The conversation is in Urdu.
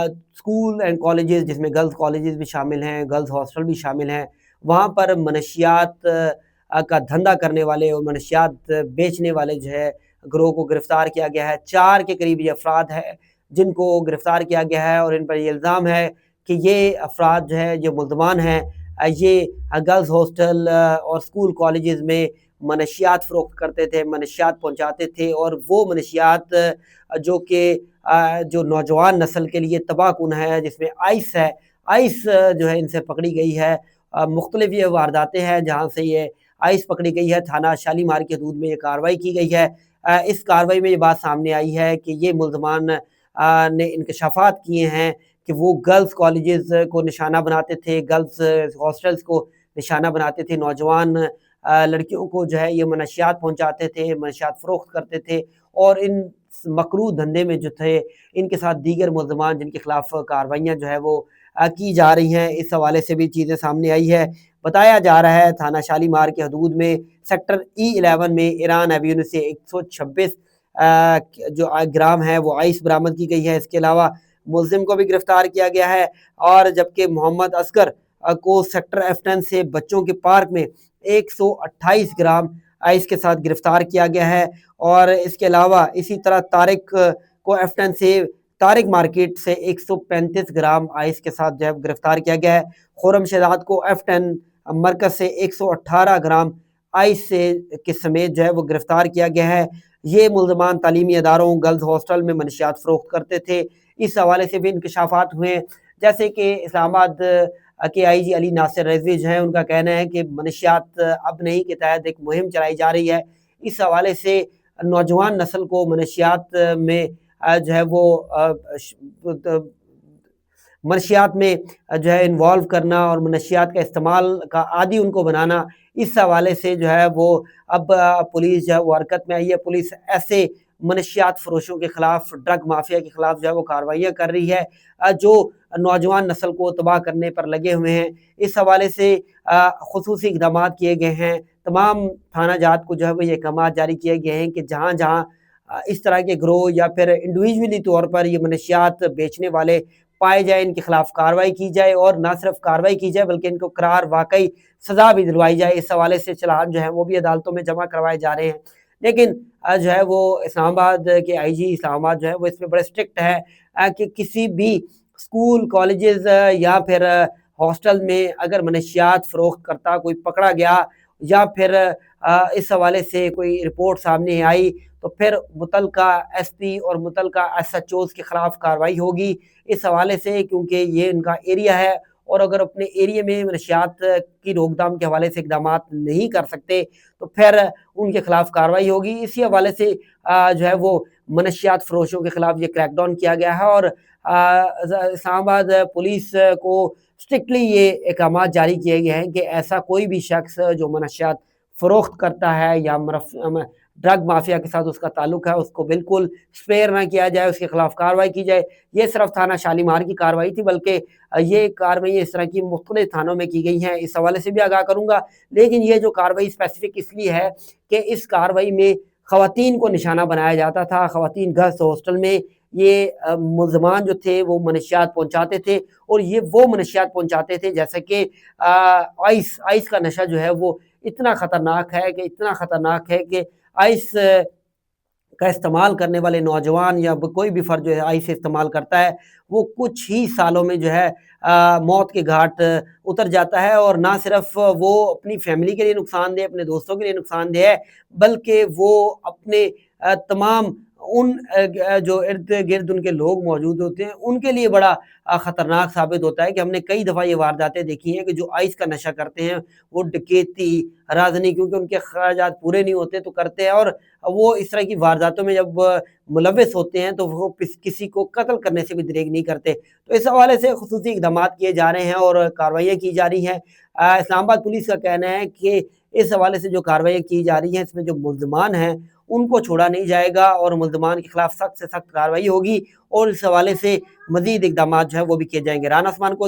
اسکول اینڈ کالجز جس میں گرلز کالجز بھی شامل ہیں، گرلز ہاسٹل بھی شامل ہیں، وہاں پر منشیات کا دھندہ کرنے والے اور منشیات بیچنے والے جو ہے گروہ کو گرفتار کیا گیا ہے۔ 4 کے قریب یہ افراد ہیں جن کو گرفتار کیا گیا ہے، اور ان پر یہ الزام ہے کہ یہ افراد جو ہے جو ملزمان ہیں یہ گرلز ہاسٹل اور اسکول کالجز میں منشیات فروخت کرتے تھے، منشیات پہنچاتے تھے، اور وہ منشیات جو کہ جو نوجوان نسل کے لیے تباہ کن ہے، جس میں آئس ہے، آئس جو ہے ان سے پکڑی گئی ہے۔ مختلف یہ وارداتیں ہیں جہاں سے یہ آئس پکڑی گئی ہے۔ تھانہ شالیمار کی حدود میں یہ کارروائی کی گئی ہے۔ اس کارروائی میں یہ بات سامنے آئی ہے کہ یہ ملزمان نے انکشافات کیے ہیں کہ وہ گرلز کالجز کو نشانہ بناتے تھے، گرلز ہاسٹلز کو نشانہ بناتے تھے، نوجوان لڑکیوں کو جو ہے یہ منشیات پہنچاتے تھے، منشیات فروخت کرتے تھے، اور ان مکروہ دھندے میں جو تھے ان کے ساتھ دیگر ملزمان جن کے خلاف کارروائیاں جو ہے وہ کی جا رہی ہیں۔ اس حوالے سے بھی چیزیں سامنے آئی ہے۔ بتایا جا رہا ہے تھانہ شالیمار کے حدود میں سیکٹر E11 میں ایران ایوینیو سے 126 جو گرام ہے وہ آئس برآمد کی گئی ہے۔ اس کے علاوہ ملزم کو بھی گرفتار کیا گیا ہے، اور جبکہ محمد اصغر کو سیکٹر F10 سے بچوں کے پارک میں 128 گرام آئس کے ساتھ گرفتار کیا گیا ہے، اور اس کے علاوہ اسی طرح طارق کو F10 سے طارق مارکیٹ سے 135 گرام آئس کے ساتھ جو ہے گرفتار کیا گیا ہے۔ خرم شہزاد کو F10 مرکز سے 118 گرام آئس کے سمیت جو ہے وہ گرفتار کیا گیا ہے۔ یہ ملزمان تعلیمی اداروں، گرلز ہاسٹل میں منشیات فروخت کرتے تھے۔ اس حوالے سے بھی انکشافات ہوئے، جیسے کہ اسلام آباد کے IG علی ناصر رضوی جو ہیں ان کا کہنا ہے کہ منشیات اب نہیں کے تحت ایک مہم چلائی جا رہی ہے۔ اس حوالے سے نوجوان نسل کو منشیات میں جو ہے وہ منشیات میں جو ہے انوالو کرنا اور منشیات کا استعمال کا عادی ان کو بنانا، اس حوالے سے جو ہے وہ اب پولیس جو ہے وہ حرکت میں آئی ہے۔ پولیس ایسے منشیات فروشوں کے خلاف، ڈرگ مافیا کے خلاف جو ہے وہ کارروائیاں کر رہی ہے جو نوجوان نسل کو تباہ کرنے پر لگے ہوئے ہیں۔ اس حوالے سے خصوصی اقدامات کیے گئے ہیں، تمام تھانہ جات کو جو ہے وہ یہ احکامات جاری کیے گئے ہیں کہ جہاں جہاں اس طرح کے گروہ یا پھر انڈیویجولی طور پر یہ منشیات بیچنے والے پائے جائیں، ان کے خلاف کارروائی کی جائے، اور نہ صرف کارروائی کی جائے بلکہ ان کو قرار واقعی سزا بھی دلوائی جائے۔ اس حوالے سے چلان جو ہے وہ بھی عدالتوں میں جمع کروائے جا رہے ہیں، لیکن جو ہے وہ اسلام آباد کے IG اسلام آباد جو ہے وہ اس میں بڑے اسٹرکٹ ہے کہ کسی بھی اسکول، کالجز یا پھر ہاسٹل میں اگر منشیات فروخت کرتا کوئی پکڑا گیا یا پھر اس حوالے سے کوئی رپورٹ سامنے آئی تو پھر متعلقہ SP اور متعلقہ SHOs کے خلاف کارروائی ہوگی۔ اس حوالے سے کیونکہ یہ ان کا ایریا ہے، اور اگر اپنے ایریا میں منشیات کی روک تھام کے حوالے سے اقدامات نہیں کر سکتے تو پھر ان کے خلاف کارروائی ہوگی۔ اسی حوالے سے جو ہے وہ منشیات فروشوں کے خلاف یہ کریک ڈاؤن کیا گیا ہے، اور اسلام آباد پولیس کو اسٹرکٹلی یہ احکامات جاری کیے گئے ہیں کہ ایسا کوئی بھی شخص جو منشیات فروخت کرتا ہے یا ڈرگ مافیا کے ساتھ اس کا تعلق ہے، اس کو بالکل سپیئر نہ کیا جائے، اس کے خلاف کارروائی کی جائے۔ یہ صرف تھانہ شالیمار کی کارروائی تھی، بلکہ یہ کارروائی اس طرح کی مختلف تھانوں میں کی گئی ہیں، اس حوالے سے بھی آگاہ کروں گا۔ لیکن یہ جو کارروائی اسپیسیفک اس لیے ہے کہ اس کارروائی میں خواتین کو نشانہ بنایا جاتا تھا۔ خواتین گرلز ہاسٹل میں یہ ملزمان جو تھے وہ منشیات پہنچاتے تھے، اور یہ وہ منشیات پہنچاتے تھے جیسے کہ آئس کا نشہ جو ہے وہ اتنا خطرناک ہے کہ آئس کا استعمال کرنے والے نوجوان یا کوئی بھی فرد جو ہے آئس استعمال کرتا ہے وہ کچھ ہی سالوں میں جو ہے موت کے گھاٹ اتر جاتا ہے، اور نہ صرف وہ اپنی فیملی کے لیے نقصان دہ، اپنے دوستوں کے لیے نقصان دہ ہے، بلکہ وہ اپنے تمام ان جو ارد گرد ان کے لوگ موجود ہوتے ہیں ان کے لیے بڑا خطرناک ثابت ہوتا ہے۔ کہ ہم نے کئی دفعہ یہ وارداتیں دیکھی ہیں کہ جو آئس کا نشہ کرتے ہیں وہ ڈکیتی، رازنی، کیونکہ ان کے اخراجات پورے نہیں ہوتے تو کرتے ہیں، اور وہ اس طرح کی وارداتوں میں جب ملوث ہوتے ہیں تو وہ کسی کو قتل کرنے سے بھی دریغ نہیں کرتے۔ تو اس حوالے سے خصوصی اقدامات کیے جا رہے ہیں اور کارروائیاں کی جا رہی ہیں۔ اسلام آباد پولیس کا کہنا ہے کہ اس حوالے سے جو کارروائیاں کی جا رہی ہیں اس میں جو ملزمان ہیں ان کو چھوڑا نہیں جائے گا، اور ملزمان کے خلاف سخت سے سخت کارروائی ہوگی، اور اس حوالے سے مزید اقدامات جو ہے وہ بھی کیے جائیں گے۔ رانا عثمان کو